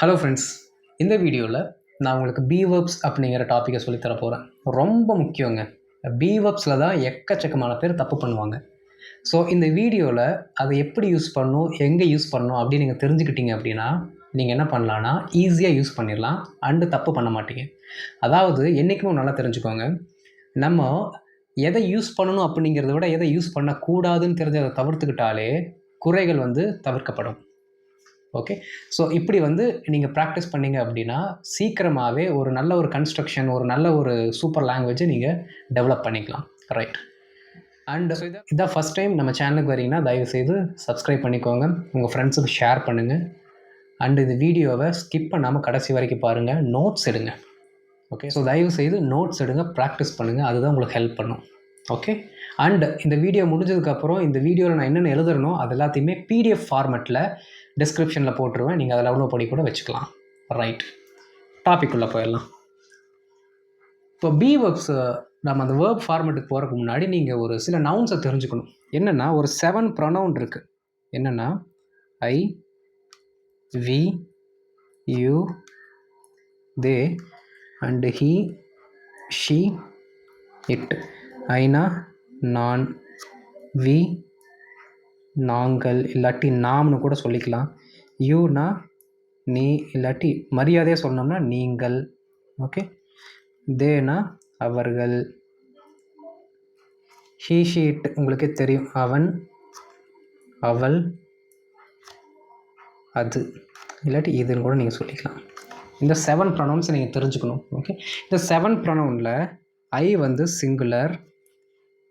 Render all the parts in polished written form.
Hello friends, இந்த வீடியோவில் நான் உங்களுக்கு பீவர்ப்ஸ் அப்படிங்கிற டாப்பிக்கை சொல்லித்தர போகிறேன். ரொம்ப முக்கியங்க. பீவர்ப்ஸில் தான் எக்கச்சக்கமான பேர் தப்பு பண்ணுவாங்க. ஸோ இந்த வீடியோவில் அதை எப்படி யூஸ் பண்ணணும், எங்கே யூஸ் பண்ணணும் அப்படின்னு நீங்கள் தெரிஞ்சுக்கிட்டீங்க அப்படின்னா, நீங்கள் என்ன பண்ணலான்னா ஈஸியாக யூஸ் பண்ணிடலாம் அண்டு தப்பு பண்ண மாட்டீங்க. அதாவது என்றைக்குமே நல்லா தெரிஞ்சுக்கோங்க, நம்ம எதை யூஸ் பண்ணணும் அப்படிங்கிறத விட எதை யூஸ் பண்ணக்கூடாதுன்னு தெரிஞ்ச அதை தவிர்த்துக்கிட்டாலே குறைகள் தவிர்க்கப்படும். ஓகே, ஸோ இப்படி நீங்கள் ப்ராக்டிஸ் பண்ணிங்க அப்படின்னா சீக்கிரமாகவே ஒரு நல்ல ஒரு கன்ஸ்ட்ரக்ஷன், ஒரு நல்ல ஒரு சூப்பர் லாங்குவேஜை நீங்கள் டெவலப் பண்ணிக்கலாம். ரைட். அண்ட் ஸோ இதான் ஃபஸ்ட் டைம் நம்ம சேனலுக்கு வரீங்கன்னா தயவுசெய்து சப்ஸ்கிரைப் பண்ணிக்கோங்க, உங்கள் ஃப்ரெண்ட்ஸுக்கு ஷேர் பண்ணுங்கள். அண்ட் இந்த வீடியோவை ஸ்கிப் பண்ணாமல் கடைசி வரைக்கும் பாருங்கள், நோட்ஸ் எடுங்க. ஓகே, ஸோ தயவுசெய்து நோட்ஸ் எடுங்க, ப்ராக்டிஸ் பண்ணுங்கள், அதுதான் உங்களுக்கு ஹெல்ப் பண்ணும். ஓகே, அண்ட் இந்த வீடியோ முடிஞ்சதுக்கப்புறம் இந்த வீடியோவில் நான் என்னென்ன எழுதுறனோ அது எல்லாத்தையுமே பிடிஎஃப் ஃபார்மெட்டில் டிஸ்கிரிப்ஷனில் போட்டுருவேன், நீங்கள் அதில் டவுன்லோட் பண்ணி கூட வச்சுக்கலாம். ரைட், டாபிக் உள்ள போயிடலாம். இப்போ பீவர்ப்ஸ் நம்ம அந்த வேர்ப் ஃபார்மெட்டுக்கு போகிறதுக்கு முன்னாடி நீங்கள் ஒரு சில நவுன்ஸை தெரிஞ்சுக்கணும். என்னென்னா ஒரு 7 ப்ரொனவுன் இருக்குது. என்னென்னா I, we, you, they and he, she, it. ஐனா நான், வி நாங்கள் இல்லாட்டி நாம்னு கூட சொல்லிக்கலாம். யூனா நீ இல்லாட்டி மரியாதையாக சொன்னோம்னா நீங்கள். ஓகே, தேனா அவர்கள். ஹீ ஷீட் உங்களுக்கே தெரியும், அவன் அவள் அது இல்லாட்டி இதுன்னு கூட நீங்கள் சொல்லிக்கலாம். இந்த 7 ப்ரொனவுன்ஸை நீங்கள் தெரிஞ்சுக்கணும். ஓகே, இந்த 7 ப்ரொனவுனில் ஐ சிங்குலர்,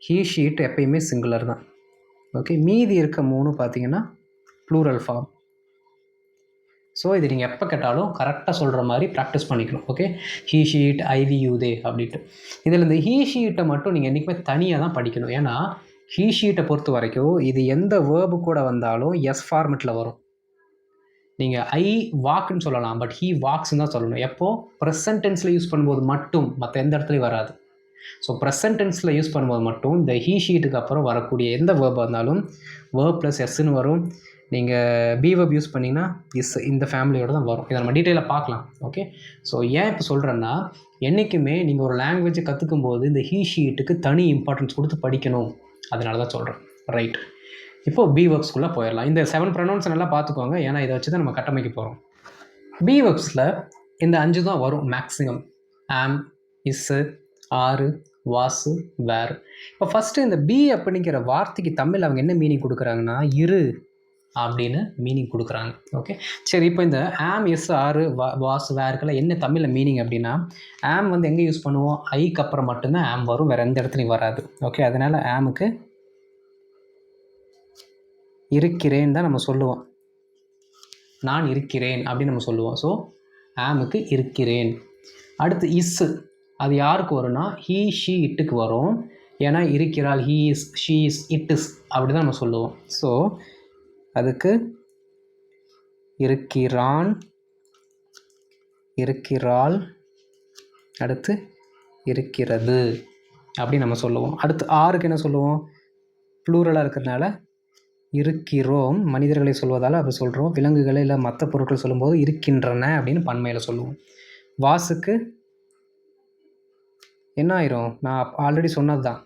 ஹீ ஷீட் எப்பயுமே சிங்குலர் தான். ஓகே, மீதி இருக்க 3 பார்த்தீங்கன்னா ப்ளூரல் ஃபார்ம். ஸோ இது நீங்கள் எப்போ கேட்டாலும் கரெக்டாக சொல்கிற மாதிரி ப்ராக்டிஸ் பண்ணிக்கணும். Okay, he she it, I we you they அப்படின்ட்டு. இதில் இந்த ஹீ ஷீட்டை மட்டும் நீங்கள் என்றைக்குமே தனியாக தான் படிக்கணும். ஏன்னா ஹீ ஷீட்டை பொறுத்த வரைக்கும் இது எந்த வேர்பு கூட வந்தாலும் எஸ் ஃபார்மெட்டில் வரும். நீங்கள் ஐ வாக்குன்னு சொல்லலாம், பட் ஹீ வாக்ஸ்ன்னு தான் சொல்லணும். எப்போது ப்ரெசன்ட் டென்ஸில் யூஸ் பண்ணும்போது மட்டும், மற்ற எந்த இடத்துலையும் வராது. ஸோ ப்ரெசன்ட் டென்ஸில் யூஸ் பண்ணும்போது மட்டும் இந்த ஹீ ஷீட்டுக்கு அப்புறம் வரக்கூடிய எந்த வேர்பாக இருந்தாலும் வேர்ப் ப்ளஸ் எஸ்ன்னு வரும். நீங்கள் பீவர்ப் யூஸ் பண்ணிங்கன்னா இஸ் இந்த ஃபேமிலியோடு தான் வரும். இதை நம்ம டீட்டெயிலாக பார்க்கலாம். ஓகே, ஸோ ஏன் இப்போ சொல்கிறேன்னா, என்றைக்குமே நீங்கள் ஒரு லாங்குவேஜை கற்றுக்கும் போது இந்த ஹீ ஷீட்டுக்கு தனி இம்பார்ட்டன்ஸ் கொடுத்து படிக்கணும். அதனால தான் சொல்கிறேன். ரைட், இப்போது பீவர்ப்ஸ்குள்ளே போயிடலாம். இந்த 7 ப்ரொனவுன்ஸ் நல்லா பார்த்துக்கோங்க, ஏன்னா இதை வச்சு தான் நம்ம கட்டமைக்க போகிறோம். பீவர்ப்ஸில் இந்த 5 தான் வரும் மேக்ஸிமம். ஆம், இஸ்ஸு, ஆறு, வாசு, வேர். இப்போ ஃபஸ்ட்டு இந்த பி அப்படிங்கிற வார்த்தைக்கு தமிழ் அவங்க என்ன மீனிங் கொடுக்குறாங்கன்னா இரு அப்படின்னு மீனிங் கொடுக்குறாங்க. ஓகே, சரி, இப்போ இந்த ஆம், எஸ், ஆறு, வாசு, வேர்க்கெல்லாம் என்ன தமிழில் மீனிங் அப்படின்னா, ஆம் எங்கே யூஸ் பண்ணுவோம், ஐக்கு அப்புறம் மட்டும்தான் ஆம் வரும், வேறு எந்த இடத்துலையும் வராது. ஓகே, அதனால் ஆமுக்கு இருக்கிறேன் தான் நம்ம சொல்லுவோம், நான் இருக்கிறேன் அப்படின்னு நம்ம சொல்லுவோம். ஸோ ஆமுக்கு இருக்கிறேன். அடுத்து இஸ்ஸு, அது யாருக்கு வரும்னா ஹீ ஷீ இட்டுக்கு வரும். ஏன்னா இருக்கிறாள், he is, she is, it is அப்படி தான் நம்ம சொல்லுவோம். ஸோ அதுக்கு இருக்கிறான், இருக்கிறாள், அடுத்து இருக்கிறது அப்படி நம்ம சொல்லுவோம். அடுத்து ஆறுக்கு என்ன சொல்லுவோம், ப்ளூரலாக இருக்கிறதுனால இருக்கிறோம், மனிதர்களை சொல்வதால் அப்படி சொல்கிறோம். விலங்குகளை இல்லை மற்ற பொருட்கள் சொல்லும்போது இருக்கின்றன அப்படின்னு பன்மையில் சொல்லுவோம். வாசுக்கு என்ன ஆயிரும், நான் ஆல்ரெடி சொன்னது தான்,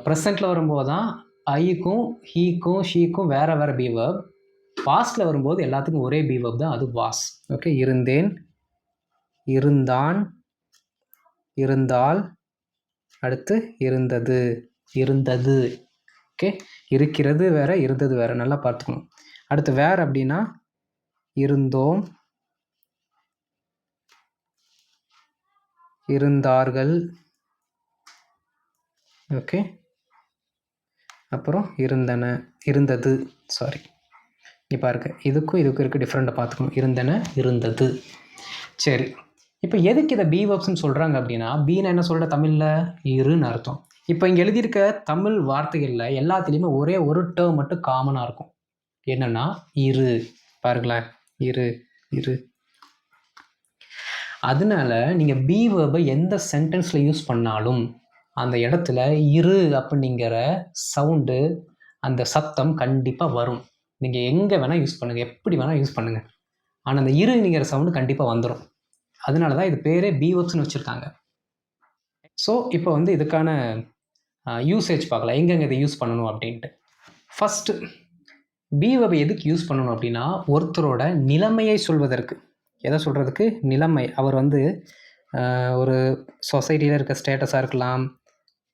ப்ரெசண்ட்டில் வரும்போது தான் ஐக்கும் ஹீக்கும் ஷீக்கும் வேறு வேறு பீவர்ப், பாஸ்டில் வரும்போது எல்லாத்துக்கும் ஒரே பீவர்ப் தான், அது வாஸ். ஓகே, இருந்தேன், இருந்தான், இருந்தால், அடுத்து இருந்தது, இருந்தது. ஓகே, இருக்கிறது வேறு, இருந்தது வேறு, நல்லா பார்த்துக்கணும். அடுத்து வேறு அப்படின்னா இருந்தோம், இருந்தார்கள். ஓகே, அப்புறம் இருந்தன, இருந்தது. சாரி, இப்போ இருக்கு, இதுக்கும் இருக்குது டிஃப்ரெண்ட்டாக பார்த்துக்கணும். இருந்தன, இருந்தது. சரி, இப்போ எதுக்கு இதை பீவர்ப்ஸ்ன்னு சொல்கிறாங்க அப்படின்னா, பீனா என்ன சொல்கிற தமிழில் இருன்னு அர்த்தம். இப்போ இங்கே எழுதியிருக்க தமிழ் வார்த்தைகளில் எல்லாத்துலேயுமே ஒரே ஒரு டேர்ம் மட்டும் காமனாக இருக்கும். என்னென்னா இரு. பாருங்களேன், இரு, இரு. அதனால நீங்கள் பீவர்பை எந்த சென்டென்ஸில் யூஸ் பண்ணாலும் அந்த இடத்துல இரு அப்படிங்கிற சவுண்டு, அந்த சத்தம் கண்டிப்பாக வரும். நீங்கள் எங்கே வேணால் யூஸ் பண்ணுங்கள், எப்படி வேணால் யூஸ் பண்ணுங்கள். ஆனால் அந்த இருங்கிற சவுண்டு கண்டிப்பாக வந்துடும். அதனால தான் இது பேரே பீவர்ப்ஸ்னு வச்சுருக்காங்க. ஸோ இப்போ வந்து இதுக்கான யூசேஜ் பார்க்கலாம், எங்கெங்கே இதை யூஸ் பண்ணணும் அப்படின்ட்டு. ஃபஸ்ட்டு பீவர்பை எதுக்கு யூஸ் பண்ணணும் அப்படின்னா, ஒருத்தரோட நிலைமையை சொல்வதற்கு. எதை சொல்கிறதுக்கு? நிலைமை. அவர் வந்து ஒரு சொசைட்டியில் இருக்க ஸ்டேட்டஸாக இருக்கலாம்,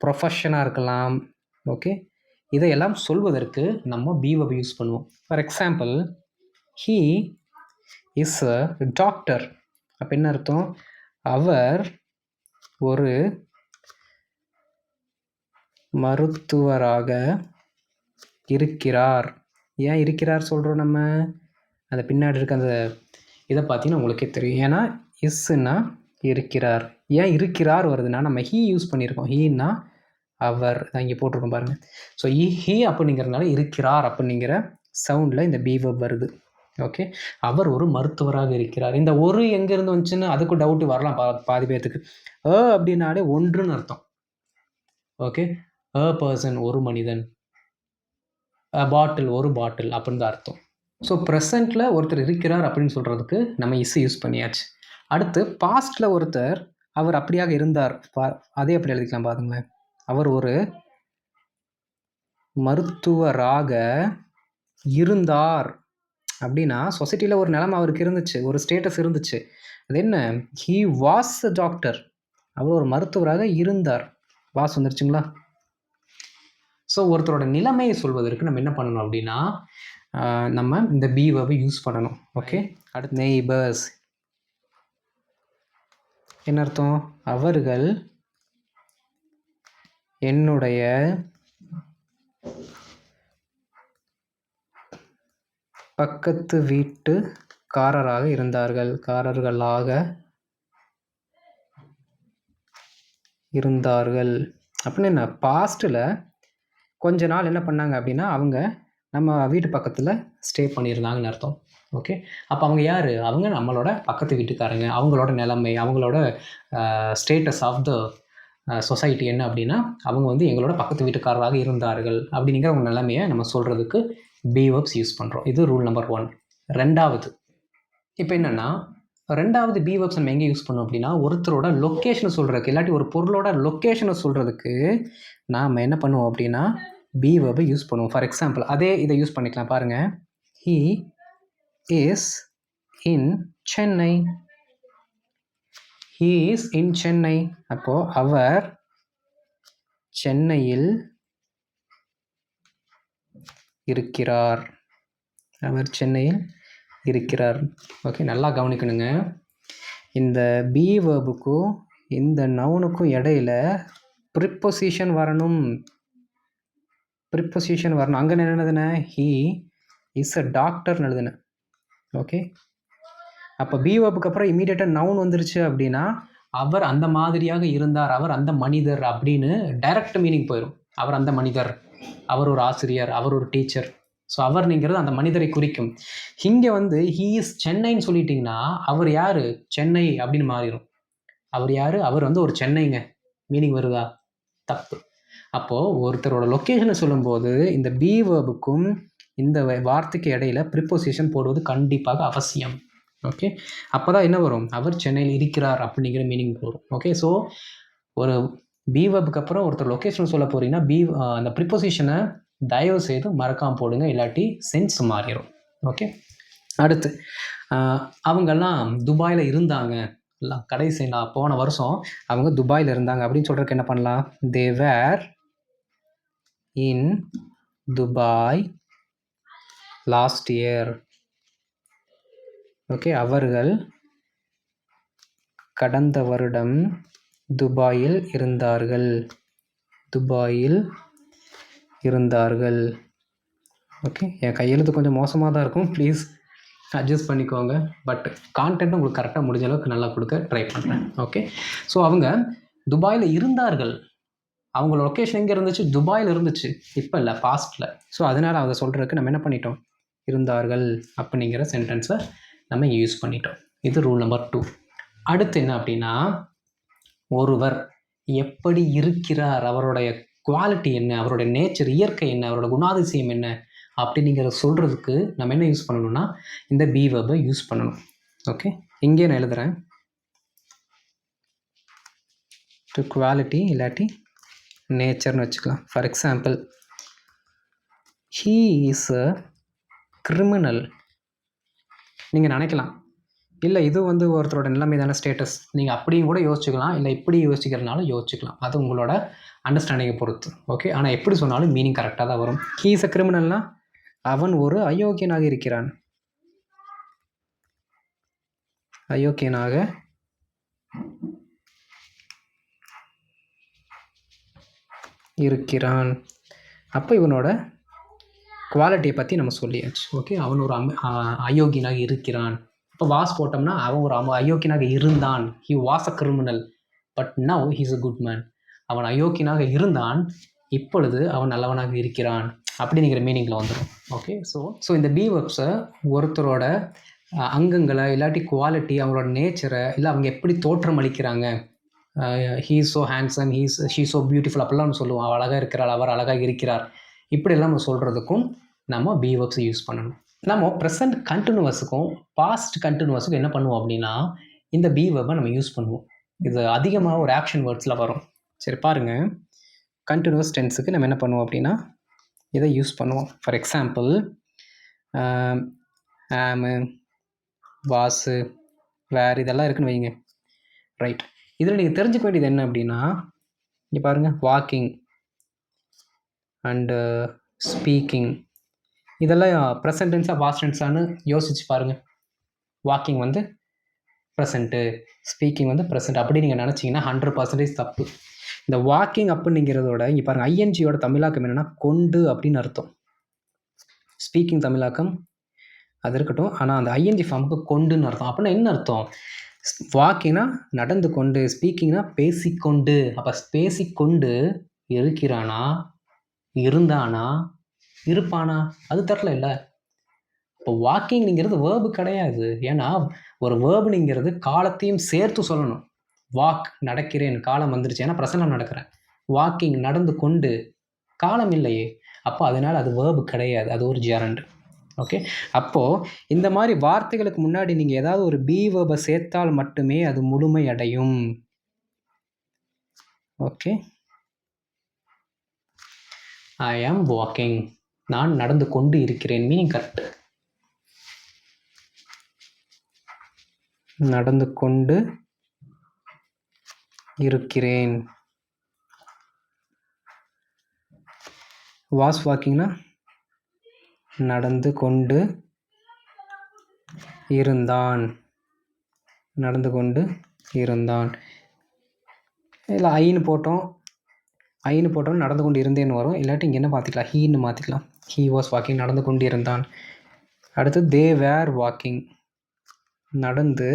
ப்ரொஃபஷனாக இருக்கலாம். ஓகே, இதையெல்லாம் சொல்வதற்கு நம்ம பீவர்பை யூஸ் பண்ணுவோம். For example, he is a doctor. அப்போ என்ன அர்த்தம்? அவர் ஒரு மருத்துவராக இருக்கிறார். ஏன் இருக்கிறார் சொல்கிறோம் நம்ம? அந்த பின்னாடி இருக்க அந்த இதை பார்த்தீங்கன்னா உங்களுக்கே தெரியும். ஏன்னா இஸ்ஸுன்னா இருக்கிறார். ஏன் இருக்கிறார் வருதுன்னா நம்ம ஹீ யூஸ் பண்ணியிருக்கோம். ஹீன்னா அவர் தான் இங்கே போட்டிருக்கோம் பாருங்கள். ஸோ ஹீ அப்படிங்கிறதுனால இருக்கிறார் அப்படிங்கிற சவுண்டில் இந்த பீவர்ப் வருது. ஓகே, அவர் ஒரு மருத்துவராக இருக்கிறார். இந்த ஒரு எங்கேருந்து வந்துச்சுன்னு அதுக்கு டவுட்டு வரலாம் பாதி பேர்த்துக்கு. அப்படின்னாலே ஒன்றுன்னு அர்த்தம். ஓகே, அ பர்சன் ஒரு மனிதன், பாட்டில் ஒரு பாட்டில் அப்படின்னு தான் அர்த்தம். ஸோ ப்ரெசண்ட்டில் ஒருத்தர் இருக்கிறார் அப்படின்னு சொல்கிறதுக்கு நம்ம இஸ் யூஸ் பண்ணியாச்சு. அடுத்து பாஸ்டில் ஒருத்தர் அவர் அப்படியாக இருந்தார், அதே அப்படி எழுதிக்கலாம் பாருங்களேன். அவர் ஒரு மருத்துவராக இருந்தார் அப்படின்னா சொசைட்டியில் ஒரு நிலைமை அவருக்கு இருந்துச்சு, ஒரு ஸ்டேட்டஸ் இருந்துச்சு. அது என்ன? He was a doctor. அவர் ஒரு மருத்துவராக இருந்தார். வாஸ் வந்துருச்சுங்களா? ஸோ ஒருத்தரோட நிலைமையை சொல்வதற்கு நம்ம என்ன பண்ணணும் அப்படின்னா, நம்ம இந்த பீவர்பை யூஸ் பண்ணணும். ஓகே, அடுத்து நெய்பர்ஸ். என்ன அர்த்தம்? அவர்கள் என்னுடைய பக்கத்து வீட்டுக்காரராக இருந்தார்கள். அப்படின்னு என்ன? பாஸ்ட்டில் கொஞ்ச நாள் என்ன பண்ணாங்க அப்படின்னா, அவங்க நம்ம வீட்டு பக்கத்தில் ஸ்டே பண்ணியிருந்தாங்கன்னு அர்த்தம். ஓகே, அப்போ அவங்க யார்? அவங்க நம்மளோட பக்கத்து வீட்டுக்காரங்க. அவங்களோட நிலைமை, அவங்களோட ஸ்டேட்டஸ் ஆஃப் த சொசைட்டி என்ன அப்படின்னா, அவங்க வந்து எங்களோட பக்கத்து வீட்டுக்காரராக இருந்தார்கள் அப்படிங்கிற ஒரு நிலைமையை நம்ம சொல்கிறதுக்கு பீவர்ப்ஸ் யூஸ் பண்ணுறோம். இது ரூல் நம்பர் 1. ரெண்டாவது, இப்போ என்னென்னா, ரெண்டாவது பீவர்ப்ஸ் நம்ம எங்கே யூஸ் பண்ணோம் அப்படின்னா, ஒருத்தரோட லொக்கேஷனை சொல்கிறதுக்கு, இல்லாட்டி ஒரு பொருளோட லொக்கேஷனை சொல்கிறதுக்கு நாம் என்ன பண்ணுவோம் அப்படின்னா பீவர்பை யூஸ் பண்ணுவோம். ஃபார் எக்ஸாம்பிள், அதே இதை யூஸ் பண்ணிக்கலாம் பாருங்கள். He is in Chennai. He is in Chennai. அப்போது அவர் சென்னையில் இருக்கிறார். அவர் சென்னையில் இருக்கிறார். ஓகே, நல்லா கவனிக்கணுங்க. இந்த பீவர்புக்கும் இந்த நவுனுக்கும் இடையில ப்ரிப்பொசிஷன் வரணும். அங்கே என்ன எழுதுனேன்? ஹீ இஸ் அ டாக்டர்னு எழுதுனேன். ஓகே, அப்போ பீவர்புக்கு அப்புறம் இமீடியட்டாக நவுன் வந்துருச்சு அப்படின்னா அவர் அந்த மாதிரியாக இருந்தார், அவர் அந்த மனிதர் அப்படின்னு டைரக்ட் மீனிங் போயிடும். அவர் அந்த மனிதர், அவர் ஒரு ஆசிரியர், அவர் ஒரு டீச்சர். ஸோ அவர்ங்கிறது அந்த மனிதரை குறிக்கும். இங்கே வந்து ஹீ இஸ் சென்னைன்னு சொல்லிட்டிங்கன்னா அவர் யார்? சென்னை அப்படின்னு மாறிடும். அவர் யார்? அவர் வந்து ஒரு சென்னைங்க. மீனிங் வருதா? தப்பு. அப்போது ஒருத்தரோட லொக்கேஷனை சொல்லும்போது இந்த பீவர்புக்கும் இந்த வார்த்தைக்கு இடையில ப்ரிப்போசிஷன் போடுவது கண்டிப்பாக அவசியம். ஓகே, அப்போ தான் என்ன வரும்? அவர் சென்னையில் இருக்கிறார் அப்படிங்கிற மீனிங் வரும். ஓகே, ஸோ ஒரு பீவர்புக்கு அப்புறம் ஒருத்தர் லொக்கேஷன் சொல்ல போகிறீங்கன்னா அந்த ப்ரிப்போசிஷனை தயவு செய்து மறக்காமல் போடுங்க, இல்லாட்டி சென்ஸ் மாறிடும். ஓகே, அடுத்து அவங்கெல்லாம் துபாயில் இருந்தாங்க. கடைசி நான் போன வருஷம் அவங்க துபாயில் இருந்தாங்க அப்படின்னு சொல்கிறதுக்கு என்ன பண்ணலாம்? They were in Dubai last year. Okay, அவர்கள் கடந்த வருடம் துபாயில் இருந்தார்கள். ஓகே, என் கையெழுத்து கொஞ்சம் மோசமாக தான் இருக்கும், ப்ளீஸ் அட்ஜஸ்ட் பண்ணிக்கோங்க. பட் கான்டென்ட் உங்களுக்கு கரெக்டாக முடிஞ்ச அளவுக்கு நல்லா கொடுக்க ட்ரை பண்ணுறேன். ஓகே, ஸோ அவங்க துபாயில் இருந்தார்கள். அவங்க லொக்கேஷன் எங்கே இருந்துச்சு? துபாயில் இருந்துச்சு. இப்போ இல்லை, பாஸ்ட்டில். ஸோ அதனால் அதை சொல்கிறதுக்கு நம்ம என்ன பண்ணிட்டோம்? இருந்தார்கள் அப்படிங்கிற சென்டென்ஸை நம்ம யூஸ் பண்ணிட்டோம். இது ரூல் நம்பர் 2. அடுத்து என்ன அப்படின்னா, ஒருவர் எப்படி இருக்கிறார், அவருடைய குவாலிட்டி என்ன, அவருடைய நேச்சர், இயற்கை என்ன, அவரோட குணாதிசயம் என்ன அப்படிங்கிற சொல்கிறதுக்கு நம்ம என்ன யூஸ் பண்ணணும்னா இந்த பி வெர்பை யூஸ் பண்ணணும். ஓகே, இங்கே நான் எழுதுகிறேன். டு குவாலிட்டி இல்லாட்டி நேச்சர்னு வச்சுக்கலாம். For example, he is a criminal. நீங்கள் நினைக்கலாம், இல்லை இது ஒருத்தரோட நிலைமைதான ஸ்டேட்டஸ், நீங்கள் அப்படியும் கூட யோசிச்சுக்கலாம், இல்லை இப்படி யோசிக்கிறதுனாலும் யோசிச்சுக்கலாம். அது உங்களோட அண்டர்ஸ்டாண்டிங்கை பொறுத்து. ஓகே, ஆனால் எப்படி சொன்னாலும் மீனிங் கரெக்டாக தான் வரும். ஹீ இஸ் அ கிரிமினல்னா அவன் ஒரு அயோக்கியனாக இருக்கிறான். அயோக்கியனாக இருக்கிறான். அப்போ இவனோட குவாலிட்டியை பற்றி நம்ம சொல்லியாச்சு. ஓகே, அவன் ஒரு அயோக்கியனாக இருக்கிறான். இப்போ வாஸ் போட்டோம்னா அவன் ஒரு அயோக்கியனாக இருந்தான். He was a criminal but now he's a good man. அவன் அயோக்கியனாக இருந்தான், இப்பொழுது அவன் நல்லவனாக இருக்கிறான் அப்படிங்கிற மீனிங்கில் வந்துடும். ஓகே, ஸோ இந்த பி வெர்ப்ஸை ஒருத்தரோட அங்கங்களை இல்லாட்டி குவாலிட்டி, அவங்களோட நேச்சரை, இல்லை அவங்க எப்படி தோற்றம் அளிக்கிறாங்க, he is so handsome, she so beautiful அப்படிலாம் நம்ம சொல்லுவோம். அவள் அழகாக இருக்கிறாள், அவர் அழகாக இருக்கிறார், இப்படியெல்லாம் நம்ம சொல்கிறதுக்கும் நம்ம பி வெர்ப்ஸை யூஸ் பண்ணணும். நம்ம ப்ரெசன்ட் கண்டினியூவஸுக்கும் பாஸ்ட் கண்டினியூவஸுக்கும் என்ன பண்ணுவோம் அப்படின்னா இந்த பி வெர்பை நம்ம யூஸ் பண்ணுவோம். இது அதிகமாக ஒரு ஆக்ஷன் வேர்ட்ஸில் வரும். சரி பாருங்கள், கண்டினியூவஸ் டென்ஸுக்கு நம்ம என்ன பண்ணுவோம் அப்படின்னா இதை யூஸ் பண்ணுவோம். ஃபார் எக்ஸாம்பிள், ஆமு, வாசு, வேர், இதெல்லாம் இருக்குன்னு வைங்க. ரைட், இதில் நீங்கள் தெரிஞ்சுக்க வேண்டியது என்ன அப்படின்னா, இங்கே பாருங்கள், வாக்கிங் அண்டு ஸ்பீக்கிங், இதெல்லாம் ப்ரெசன்ட் டென்ஸாக பாஸ்ட் டென்ஸான்னு யோசிச்சு பாருங்கள். வாக்கிங் ப்ரெசண்ட்டு, ஸ்பீக்கிங் ப்ரெசண்ட் அப்படி நீங்கள் நினச்சிங்கன்னா 100% தப்பு. இந்த வாக்கிங் அப்படிங்கிறதோட இங்கே பாருங்கள், ஐஎன்ஜியோட தமிழாக்கம் என்னென்னா கொண்டு அப்படின்னு அர்த்தம். ஸ்பீக்கிங் தமிழாக்கம் அது இருக்கட்டும், ஆனால் அந்த ஐஎன்ஜி ஃபார்முக்கு கொண்டுன்னு அர்த்தம். அப்படின்னா என்ன அர்த்தம்? வாக்கிங்னா நடந்து கொண்டு, ஸ்பீக்கிங்னா பேசிக்கொண்டு. அப்போ பேசிக்கொண்டு இருக்கிறானா, இருந்தானா, இருப்பானா, அது தரல இல்லை. இப்போ வாக்கிங்கிறது வேர்பு கிடையாது. ஏன்னா ஒரு வேர்புங்கிறது காலத்தையும் சேர்த்து சொல்லணும். வாக், நடக்கிறேன், காலம் வந்துருச்சு, ஏன்னா ப்ரெசன்ட்ல நடக்கிறேன். வாக்கிங், நடந்து கொண்டு, காலம் இல்லையே, அப்போ அதனால் அது வேர்பு கிடையாது, அது ஒரு ஜெரண்ட். ஓகே, அப்போது இந்த மாதிரி வார்த்தைகளுக்கு முன்னாடி நீங்கள் ஏதாவது ஒரு பி வேர்பை சேர்த்தால் மட்டுமே அது முழுமை அடையும். ஓகே, ஐ ஆம் வாக்கிங், நான் நடந்து கொண்டு இருக்கிறேன், மீனிங் கரெக்ட். நடந்து கொண்டு இருக்கிறேன். வாஸ் வாக்கிங்னா நடந்து கொண்டு இருந்தான், நடந்து கொண்டு இருந்தான். இல்லை ஐன்னு போட்டோம் நடந்து கொண்டு இருந்தேன்னு வரும். இல்லாட்டி இங்கே என்ன மாற்றிக்கலாம், ஹீன்னு மாற்றிக்கலாம். ஹீ வாஸ் வாக்கிங், நடந்து கொண்டு இருந்தான். அடுத்து தே வேர் வாக்கிங், நடந்து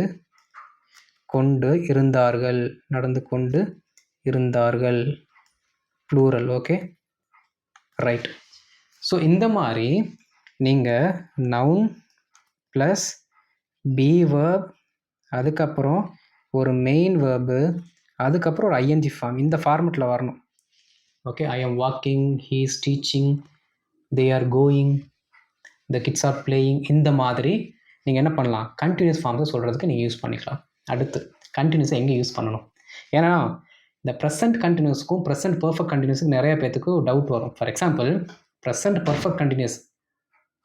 கொண்டு இருந்தார்கள், நடந்து கொண்டு இருந்தார்கள், ப்ளூரல். Okay, right. ஸோ இந்த மாதிரி நீங்கள் நவுன் ப்ளஸ் பி வேர்ப், அதுக்கப்புறம் ஒரு மெயின் வேர்பு, அதுக்கப்புறம் ஒரு ஐஎன்ஜி ஃபார்ம், இந்த ஃபார்மெட்டில் வரணும். ஓகே, ஐ ஆம் walking, he is teaching, they are going, the kids are playing. இந்த மாதிரி நீங்கள் என்ன பண்ணலாம், கண்டினியூஸ் ஃபார்ம்ஸை சொல்கிறதுக்கு நீங்கள் யூஸ் பண்ணிக்கலாம். அடுத்து கண்டினியூஸை எங்கே யூஸ் பண்ணணும்? ஏன்னா இந்த ப்ரெசன்ட் கண்டினியூஸுக்கும் ப்ரெசன்ட் பர்ஃபெக்ட் கண்டினியூஸுக்கும் நிறைய பேத்துக்கு டவுட் வரும். For example, present perfect continuous,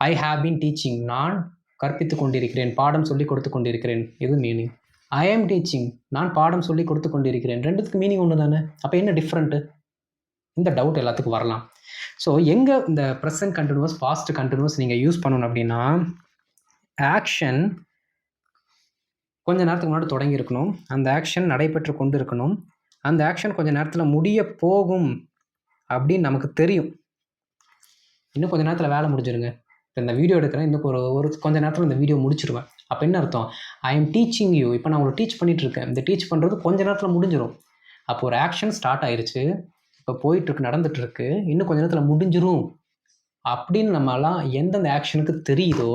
I have been teaching, நான் கற்பித்து கொண்டிருக்கிறேன், பாடம் சொல்லி கொடுத்து கொண்டிருக்கிறேன், இது மீனிங். ஐ ஆம் டீச்சிங், நான் பாடம் சொல்லி கொடுத்து கொண்டிருக்கிறேன், ரெண்டுத்துக்கு மீனிங் ஒன்று தானே. அப்போ என்ன டிஃப்ரெண்ட்டு? இந்த டவுட் எல்லாத்துக்கும் வரலாம். ஸோ எங்கே இந்த ப்ரெசன்ட் கண்டினியூஸ் பாஸ்ட் கண்டினியூஸ் நீங்கள் யூஸ் பண்ணணும் அப்படின்னா, ஆக்ஷன் கொஞ்ச நேரத்துக்கு முன்னாடி தொடங்கி இருக்கணும், அந்த ஆக்ஷன் நடைபெற்று கொண்டு இருக்கணும், அந்த ஆக்ஷன் கொஞ்சம் நேரத்தில் முடிய போகும் அப்படின்னு நமக்கு தெரியும். இன்னும் கொஞ்சம் நேரத்தில் வேலை முடிஞ்சிருங்க, இப்போ இந்த வீடியோ எடுக்கிறேன், இன்னும் ஒரு கொஞ்சம் நேரத்தில் இந்த வீடியோ முடிச்சிருவேன். அப்போ என்ன அர்த்தம்? ஐ எம் டீச்சிங் யூ, இப்போ நான் உங்களை டீச் பண்ணிகிட்ருக்கேன், இந்த டீச் பண்ணுறது கொஞ்சம் நேரத்தில் முடிஞ்சிடும். அப்போ ஒரு ஆக்ஷன் ஸ்டார்ட் ஆயிடுச்சு, இப்போ போயிட்டுருக்கு, நடந்துகிட்ருக்கு, இன்னும் கொஞ்சம் நேரத்தில் முடிஞ்சிடும் அப்படின்னு நம்மளாம் எந்தெந்த ஆக்ஷனுக்கு தெரியுதோ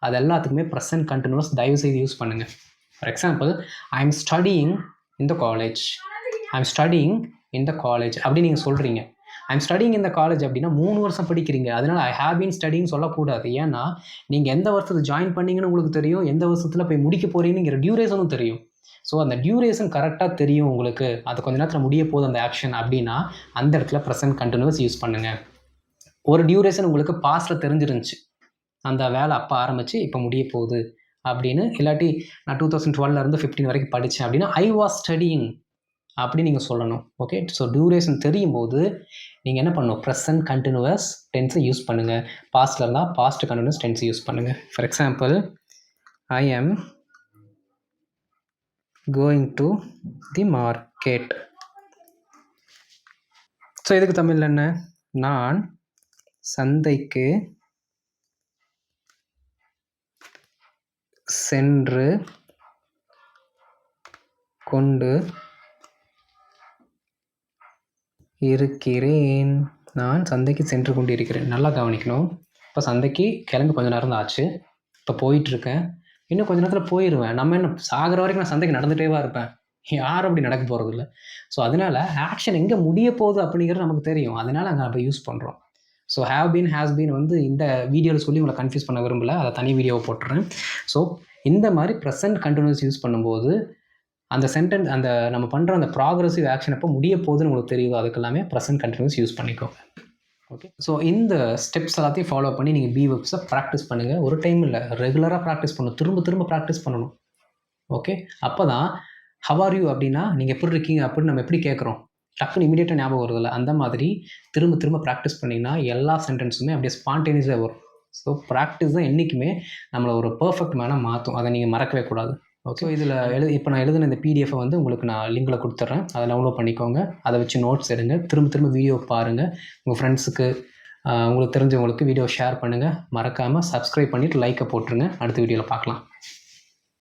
அது எல்லாத்துக்குமே ப்ரெசன்ட் கண்டினியூஸ் தயவுசெய்து யூஸ் பண்ணுங்கள். For example, I am studying in the college, I am studying in the college அப்படி நீங்கள் சொல்கிறீங்க. ஐம் ஸ்டடிங் இந்த காலேஜ் அப்படின்னா 3 வருஷம் படிக்கிறீங்க. அதனால ஐ ஹேவ் பீன் ஸ்டடிங் சொல்லக்கூடாது. ஏன்னா, நீங்கள் எந்த வருஷத்துல ஜாயின் பண்ணீங்கன்னு உங்களுக்கு தெரியும். எந்த வருஷத்துல போய் முடிக்க போறீங்கங்கிற டியூரேஷனும் தெரியும். ஸோ அந்த டியூரேஷன் கரெக்டாக தெரியும் உங்களுக்கு. அது கொஞ்ச நேரத்தில் முடிய போகுது அந்த ஆக்ஷன் அப்படின்னா, அந்த இடத்துல ப்ரெசன்ட் கண்டினியூஸ் யூஸ் பண்ணுங்கள். ஒரு டியூரேஷன் உங்களுக்கு பாஸ்ட்டில் தெரிஞ்சிருந்துச்சு. அந்த வேலை அப்போ ஆரம்பித்து இப்போ முடிய போகுது அப்படின்னு. இல்லாட்டி நான் 2012 15 வரைக்கும் படித்தேன் அப்படின்னா, ஐ வாஸ் ஸ்டடியிங் அப்படி நீங்கள் சொல்லணும். ஓகே. ஸோ டியூரேஷன் தெரியும் போது நீங்கள் என்ன பண்ணணும், ப்ரெசன்ட் கண்டினியூஸ் டென்ஸை யூஸ் பண்ணுங்கள். பாஸ்ட்டில் இருந்தால் பாஸ்ட் கண்டினியூஸ் டென்ஸை யூஸ் பண்ணுங்கள். For example, I am going to the market. So இதுக்கு தமிழில் என்ன, நான் சந்தைக்கு சென்று கொண்டு இருக்கிறேன். நான் சந்தைக்கு சென்று கொண்டு இருக்கிறேன். நல்லா கவனிக்கணும். இப்போ சந்தைக்கு கிளம்பி கொஞ்ச நேரம் தான் ஆச்சு. இப்போ போயிட்டுருக்கேன். இன்னும் கொஞ்ச நேரத்தில் போயிடுவேன். நம்ம என்ன சாகிற வரைக்கும் நான் சந்தைக்கு நடந்துகிட்டேவா இருப்பேன்? யாரும் அப்படி நடக்க போகிறதில்ல. ஸோ அதனால் ஆக்ஷன் எங்கே முடிய போகுது அப்படிங்கிறது நமக்கு தெரியும். அதனால் அங்கே நம்ம யூஸ் பண்ணுறோம். So have been, has been வந்து இந்த வீடியோவில் சொல்லி உங்களை கன்ஃபியூஸ் பண்ண விரும்பல. அதை தனி வீடியோவை போட்டுறேன். ஸோ இந்த மாதிரி ப்ரெசன்ட் கண்டினியூஸ் யூஸ் பண்ணும்போது அந்த சென்டென்ஸ், அந்த நம்ம பண்ணுற அந்த ப்ராக்ரெசிவ் ஆக்ஷன் எப்போ முடிய போகுதுன்னு உங்களுக்கு தெரியுதோ அதுக்கு எல்லாமே ப்ரெசன்ட் கண்டினியூஸ் யூஸ் பண்ணிக்கோங்க. ஓகே. ஸோ இந்த ஸ்டெப்ஸ் எல்லாத்தையும் ஃபாலோ பண்ணி நீங்கள் பி வெர்ப்ஸை ப்ராக்டிஸ் பண்ணுங்கள். ஒரு டைம் இல்லை, ரெகுலராக ப்ராக்டிஸ் பண்ணணும். திரும்ப திரும்ப ப்ராக்டிஸ் பண்ணணும். ஓகே. அப்போ தான் ஹவ் ஆர் யூ அப்படின்னா நீங்கள் எப்படி இருக்கீங்க அப்படின்னு நம்ம எப்படி கேட்குறோம், டக்குன்னு இமீடியட்டாக ஞாபகம் வருதில்ல. அந்த மாதிரி திரும்ப திரும்ப ப்ராக்டிஸ் பண்ணிங்கன்னா எல்லா சென்டென்ஸுமே அப்படியே ஸ்பான்டேனியஸாக வரும். ஸோ ப்ராக்டிஸ் தான் என்றைக்குமே நம்மளை ஒரு பர்ஃபெக்ட் மேனாக மாற்றும். அதை நீங்கள் மறக்கவே கூடாது. ஓகே. இதில் இப்போ நான் எழுதின இந்த பிடிஎஃபை வந்து உங்களுக்கு நான் லிங்கில் கொடுத்துட்றேன். அதை டவுன்லோட் பண்ணிக்கோங்க. அதை வச்சு நோட்ஸ் எடுங்க. திரும்ப திரும்ப வீடியோ பாருங்கள். உங்கள் ஃப்ரெண்ட்ஸுக்கு, உங்களுக்கு தெரிஞ்சவங்களுக்கு வீடியோ ஷேர் பண்ணுங்கள். மறக்காமல் சப்ஸ்கிரைப் பண்ணிவிட்டு லைக்கை போட்டுருங்க. அடுத்த வீடியோவில் பார்க்கலாம்.